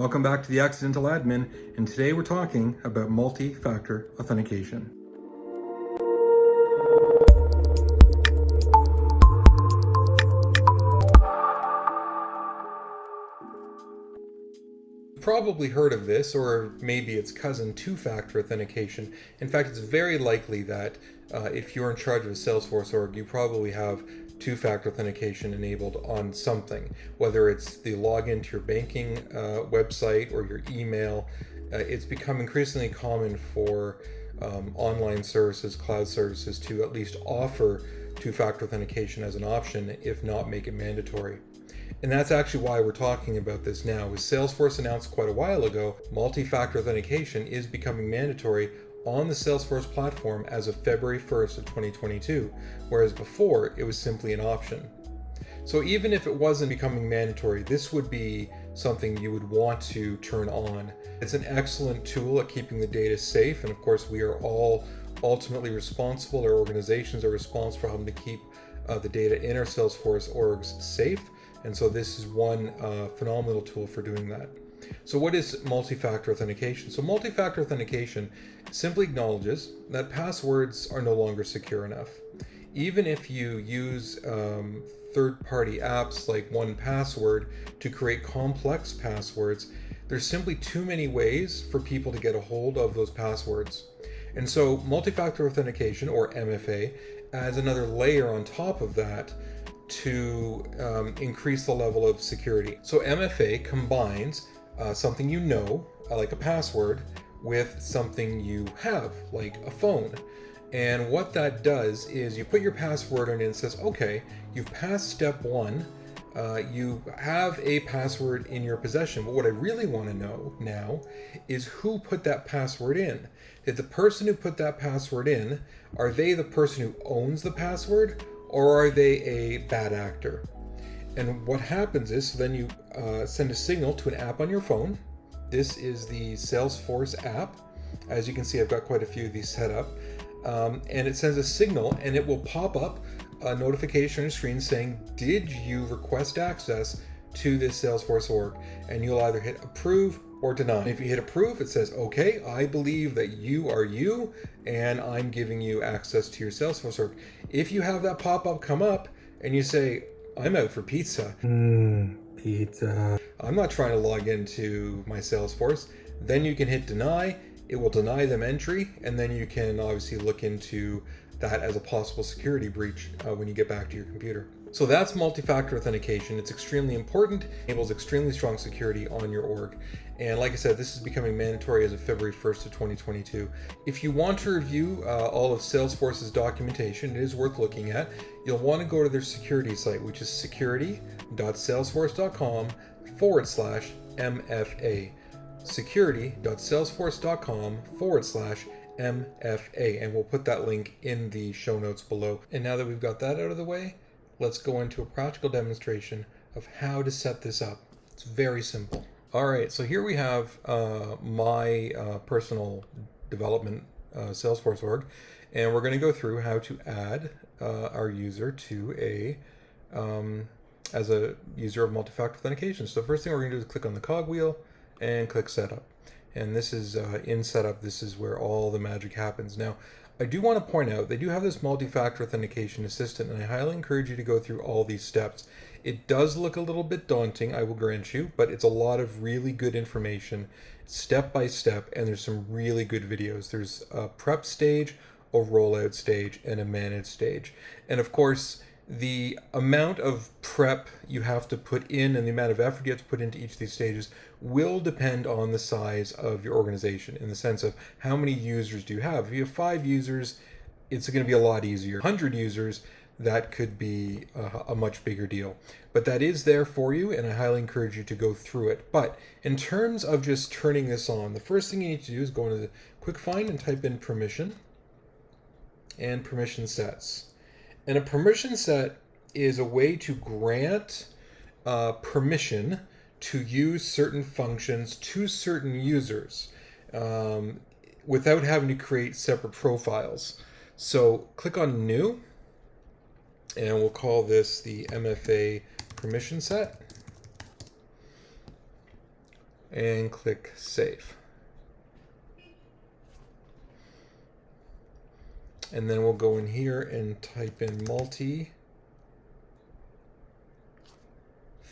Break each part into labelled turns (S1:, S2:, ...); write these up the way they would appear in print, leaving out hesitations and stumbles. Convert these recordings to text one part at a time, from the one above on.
S1: Welcome back to the Accidental Admin, and today we're talking about multi-factor authentication. You've probably heard of this, or maybe its cousin, two-factor authentication. In fact, it's very likely that if you're in charge of a Salesforce org, you probably have two-factor authentication enabled on something, whether it's the login to your banking website or your email. It's become increasingly common for online services, cloud services, to at least offer two-factor authentication as an option, if not make it mandatory. And that's actually why we're talking about this now. As Salesforce announced quite a while ago, multi-factor authentication is becoming mandatory on the Salesforce platform as of February 1st of 2022, whereas before it was simply an option. So even if it wasn't becoming mandatory, this would be something you would want to turn on. It's an excellent tool at keeping the data safe, and of course we are all ultimately responsible, our organizations are responsible for helping to keep the data in our Salesforce orgs safe, and so this is one phenomenal tool for doing that. So what is multi-factor authentication? So multi-factor authentication simply acknowledges that passwords are no longer secure enough. Even if you use third-party apps like 1Password to create complex passwords, there's simply too many ways for people to get a hold of those passwords. And so multi-factor authentication, or MFA, adds another layer on top of that to increase the level of security. So MFA combines something you know, like a password, with something you have, like a phone. And what that does is you put your password in and it says, okay, you've passed step one, you have a password in your possession. But what I really want to know now is who put that password in. Did the person who put that password in, are they the person who owns the password, or are they a bad actor? And what happens is, so then you send a signal to an app on your phone. This is the Salesforce app. As you can see, I've got quite a few of these set up. And it sends a signal, and it will pop up a notification on your screen saying, did you request access to this Salesforce org? And you'll either hit approve or deny. And if you hit approve, it says, okay, I believe that you are you, and I'm giving you access to your Salesforce org. If you have that pop-up come up and you say, I'm out for pizza. Pizza. I'm not trying to log into my Salesforce. Then you can hit deny. It will deny them entry, and then you can obviously look into that as a possible security breach when you get back to your computer. So that's multi-factor authentication. It's extremely important, enables extremely strong security on your org. And like I said, this is becoming mandatory as of February 1st of 2022. If you want to review all of Salesforce's documentation, it is worth looking at. You'll want to go to their security site, which is security.salesforce.com/MFA. security.salesforce.com/MFA. And we'll put that link in the show notes below. And now that we've got that out of the way, let's go into a practical demonstration of how to set this up. It's very simple. All right, so here we have my personal development Salesforce org, and we're going to go through how to add our user to as a user of multi-factor authentication. So the first thing we're going to do is click on the cogwheel and click setup. And this is in setup, this is where all the magic happens. Now, I do want to point out, they do have this multi-factor authentication assistant, and I highly encourage you to go through all these steps. It does look a little bit daunting, I will grant you, but it's a lot of really good information, step by step, and there's some really good videos. There's a prep stage, a rollout stage, and a manage stage. And of course, the amount of prep you have to put in and the amount of effort you have to put into each of these stages will depend on the size of your organization, in the sense of how many users do you have. If you have 5 users, it's going to be a lot easier. 100 users, that could be a much bigger deal. But that is there for you, and I highly encourage you to go through it. But in terms of just turning this on, the first thing you need to do is go into the quick find and type in permission and permission sets. And a permission set is a way to grant permission to use certain functions to certain users without having to create separate profiles. So click on New, and we'll call this the MFA permission set. and click Save. And then we'll go in here and type in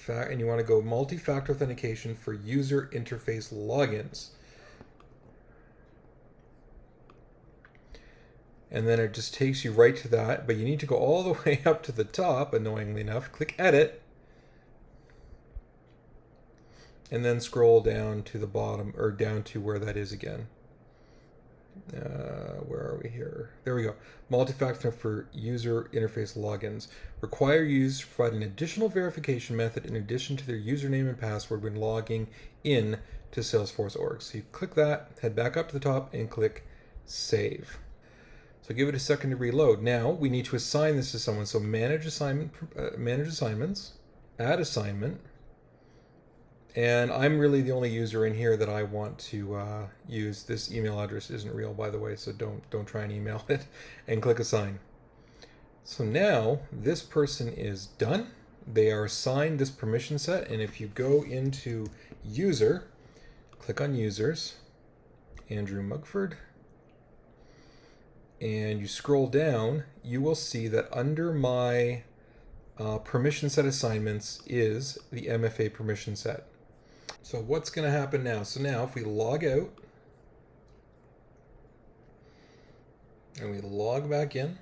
S1: and you want to go multi-factor authentication for user interface logins. And then it just takes you right to that, but you need to go all the way up to the top, annoyingly enough, click Edit, and then scroll down to the bottom, or down to where that is again. Where are we here? There we go. Multi-factor for user interface logins. Require users to provide an additional verification method in addition to their username and password when logging in to Salesforce org. So you click that, head back up to the top, and click Save. So give it a second to reload. Now we need to assign this to someone. So manage assignment, manage assignments, add assignment. And I'm really the only user in here that I want to use. This email address isn't real, by the way, so don't try and email it, and click Assign. So now this person is done. They are assigned this permission set, and if you go into User, click on Users, Andrew Mugford, and you scroll down, you will see that under my permission set assignments is the MFA permission set. So what's going to happen now? So now if we log out and we log back in,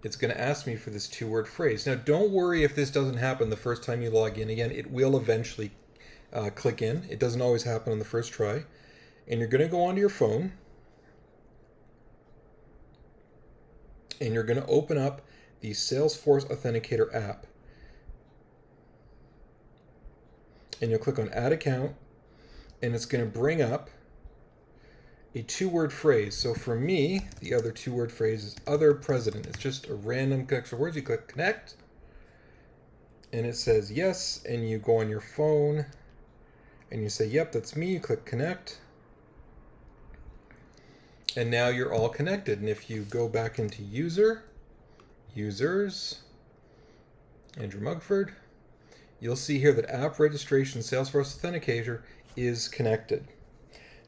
S1: it's going to ask me for this two-word phrase. Now don't worry if this doesn't happen the first time you log in. Again, it will eventually click in. It doesn't always happen on the first try. And you're going to go onto your phone, and you're going to open up the Salesforce Authenticator app. And you'll click on Add Account, and it's going to bring up a two-word phrase. So for me, the other two-word phrase is Other President. It's just a random extra words. You click Connect, and it says yes, and you go on your phone, and you say, yep, that's me. You click Connect. And now you're all connected. And if you go back into Users, Andrew Mugford, you'll see here that App Registration Salesforce Authenticator is connected.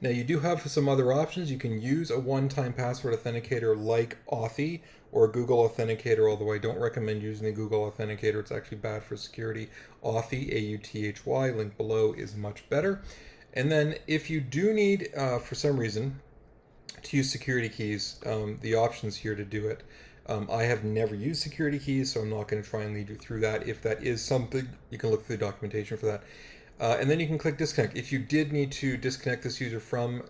S1: Now you do have some other options. You can use a one-time password authenticator like Authy or Google Authenticator, although I don't recommend using the Google Authenticator. It's actually bad for security. Authy, A-U-T-H-Y, link below, is much better. And then if you do need, for some reason, to use security keys, the options here to do it. I have never used security keys, so I'm not going to try and lead you through that. If that is something, you can look through the documentation for that. And then you can click disconnect. If you did need to disconnect this user from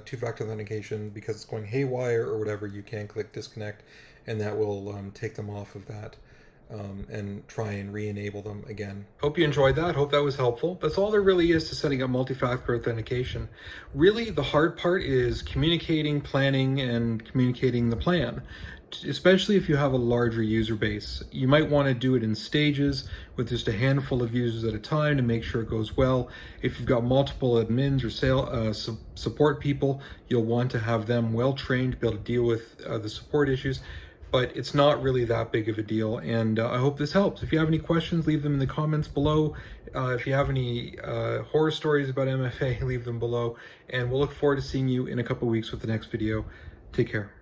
S1: two-factor authentication because it's going haywire or whatever, you can click disconnect, and that will take them off of that and try and re-enable them again. Hope you enjoyed that. Hope that was helpful. That's all there really is to setting up multi-factor authentication. Really, the hard part is communicating, planning, and communicating the plan. Especially if you have a larger user base. You might want to do it in stages with just a handful of users at a time to make sure it goes well. If you've got multiple admins or support people, you'll want to have them well trained to be able to deal with the support issues. But it's not really that big of a deal, and I hope this helps. If you have any questions, leave them in the comments below. If you have any horror stories about MFA, leave them below, and we'll look forward to seeing you in a couple weeks with the next video. Take care.